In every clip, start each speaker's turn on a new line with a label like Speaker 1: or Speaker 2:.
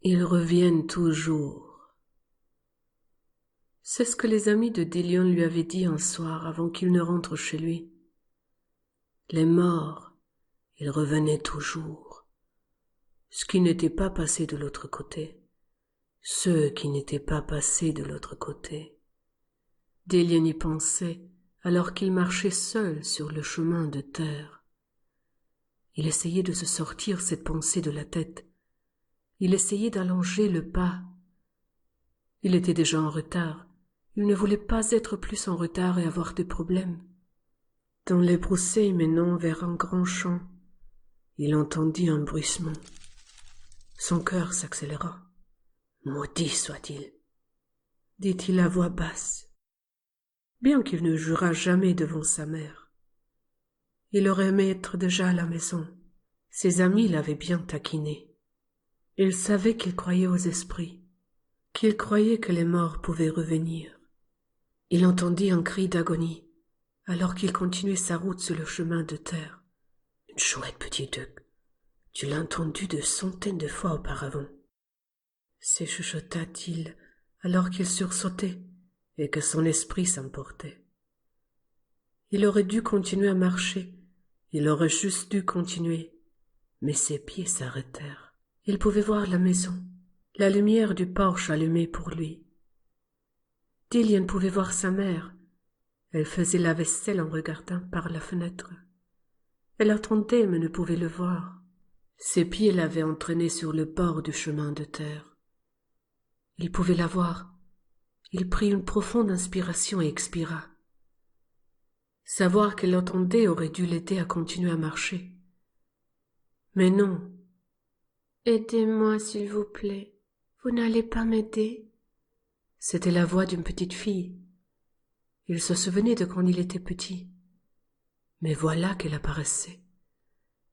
Speaker 1: Ils reviennent toujours. C'est ce que les amis de Dillion lui avaient dit un soir avant qu'il ne rentre chez lui. Les morts, ils revenaient toujours. Ce qui n'était pas passé de l'autre côté. Ceux qui n'étaient pas passés de l'autre côté. Dillion y pensait alors qu'il marchait seul sur le chemin de terre. Il essayait de se sortir cette pensée de la tête. Il essayait d'allonger le pas. Il était déjà en retard. Il ne voulait pas être plus en retard et avoir des problèmes. Dans les broussailles menant vers un grand champ, il entendit un bruissement. Son cœur s'accéléra. « Maudit soit-il » dit-il à voix basse, bien qu'il ne jurât jamais devant sa mère. Il aurait aimé être déjà à la maison. Ses amis l'avaient bien taquiné. Il savait qu'il croyait aux esprits, qu'il croyait que les morts pouvaient revenir. Il entendit un cri d'agonie, alors qu'il continuait sa route sur le chemin de terre. « Une chouette petit duc, tu l'as entendu de centaines de fois auparavant. » se chuchota-t-il alors qu'il sursautait et que son esprit s'emportait. Il aurait dû continuer à marcher, il aurait juste dû continuer, mais ses pieds s'arrêtèrent. Il pouvait voir la maison, la lumière du porche allumée pour lui. Dillion pouvait voir sa mère. Elle faisait la vaisselle en regardant par la fenêtre. Elle attendait mais ne pouvait le voir. Ses pieds l'avaient entraîné sur le bord du chemin de terre. Il pouvait la voir. Il prit une profonde inspiration et expira. Savoir qu'elle l'entendait aurait dû l'aider à continuer à marcher. Mais non. « Aidez-moi, s'il vous plaît. Vous n'allez pas m'aider ?» C'était la voix d'une petite fille. Il se souvenait de quand il était petit. Mais voilà qu'elle apparaissait,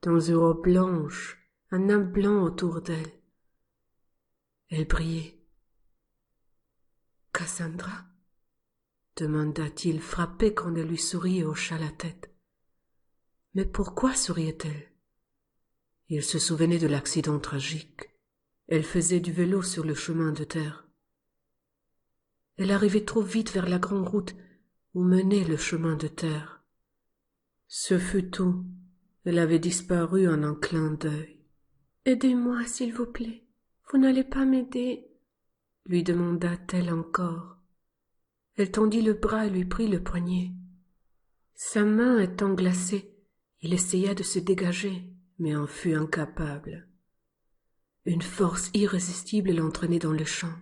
Speaker 1: dans une robe blanche, un nain blanc autour d'elle. Elle brillait. « Cassandra ?» demanda-t-il, frappé quand elle lui sourit et hocha la tête. Mais pourquoi souriait-elle? Il se souvenait de l'accident tragique. Elle faisait du vélo sur le chemin de terre. Elle arrivait trop vite vers la grande route où menait le chemin de terre. Ce fut tout. Elle avait disparu en un clin d'œil. « Aidez-moi, s'il vous plaît. Vous n'allez pas m'aider ?» lui demanda-t-elle encore. Elle tendit le bras et lui prit le poignet. Sa main étant glacée, il essaya de se dégager, mais en fut incapable. Une force irrésistible l'entraînait dans le champ.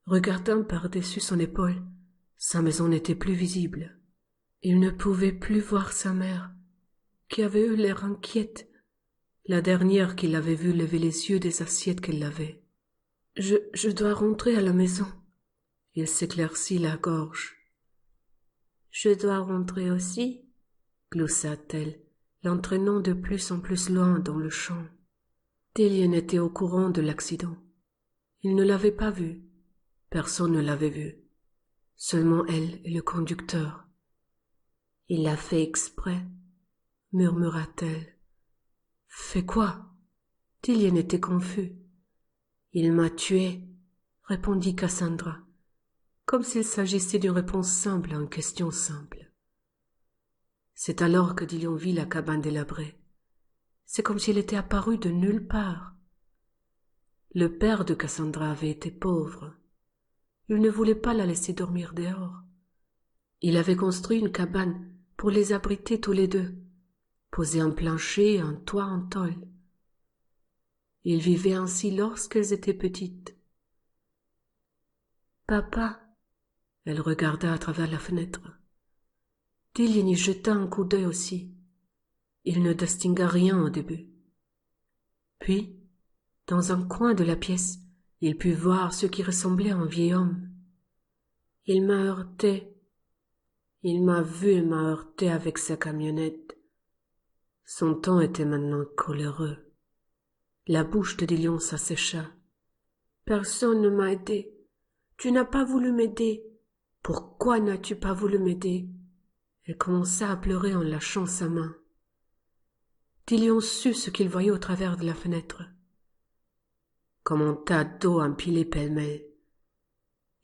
Speaker 1: Regardant par-dessus son épaule, sa maison n'était plus visible. Il ne pouvait plus voir sa mère, qui avait eu l'air inquiète, la dernière qu'il avait vue lever les yeux des assiettes qu'elle lavait. « Je dois rentrer à la maison. » Il s'éclaircit la gorge. « Je dois rentrer aussi ?» gloussa-t-elle, l'entraînant de plus en plus loin dans le champ. Dillion était au courant de l'accident. Il ne l'avait pas vu. Personne ne l'avait vu. Seulement elle et le conducteur. « Il l'a fait exprès » murmura-t-elle. « Fait quoi ?» Dillion était confus. « Il m'a tué » répondit Cassandra, comme s'il s'agissait d'une réponse simple à une question simple. C'est alors que Dillion vit la cabane délabrée. C'est comme si elle était apparue de nulle part. Le père de Cassandra avait été pauvre. Il ne voulait pas la laisser dormir dehors. Il avait construit une cabane pour les abriter tous les deux, posé un plancher et un toit en tôle. Ils vivaient ainsi lorsqu'elles étaient petites. « Papa » elle regarda à travers la fenêtre. Dillion y jeta un coup d'œil aussi. Il ne distingua rien au début. Puis, dans un coin de la pièce, il put voir ce qui ressemblait à un vieil homme. Il m'a heurté. Il m'a vu et m'a heurté avec sa camionnette. Son ton était maintenant coléreux. La bouche de Dillion s'assécha. « Personne ne m'a aidé. Tu n'as pas voulu m'aider. Pourquoi n'as-tu pas voulu m'aider ?» Elle commença à pleurer en lâchant sa main. Dillion sut ce qu'il voyait au travers de la fenêtre. comme un tas d'eau empilé pêle-mêle.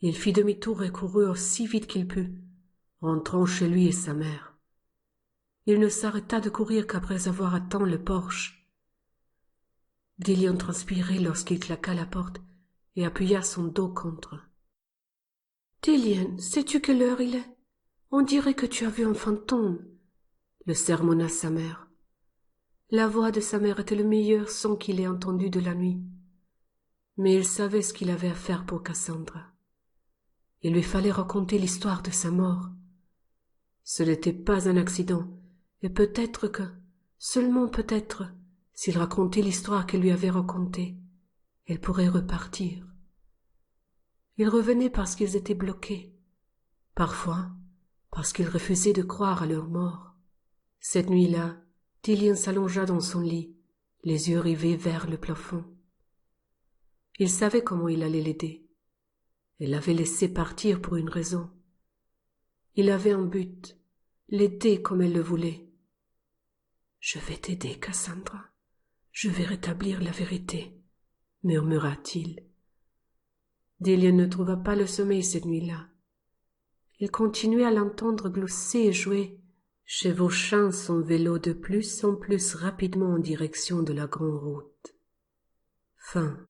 Speaker 1: Il fit demi-tour et courut aussi vite qu'il put, rentrant chez lui et sa mère. Il ne s'arrêta de courir qu'après avoir atteint le porche. Dillion transpirait lorsqu'il claqua la porte et appuya son dos contre. « Dillion, sais-tu quelle heure il est? On dirait que tu as vu un fantôme. » le sermonna sa mère. La voix de sa mère était le meilleur son qu'il ait entendu de la nuit. Mais il savait ce qu'il avait à faire pour Cassandra. Il lui fallait raconter l'histoire de sa mort. Ce n'était pas un accident, et peut-être que, seulement peut-être, s'il racontait l'histoire qu'elle lui avait racontée, elle pourrait repartir. Ils revenaient parce qu'ils étaient bloqués, parfois parce qu'ils refusaient de croire à leur mort. Cette nuit-là, Dillion s'allongea dans son lit, les yeux rivés vers le plafond. Il savait comment il allait l'aider. Elle l'avait laissé partir pour une raison. Il avait un but, l'aider comme elle le voulait. « Je vais t'aider, Cassandra. Je vais rétablir la vérité, » murmura-t-il. Dillion ne trouva pas le sommeil cette nuit-là. Il continuait à l'entendre glousser et jouer, chevauchant son vélo de plus en plus rapidement en direction de la grande route. Fin.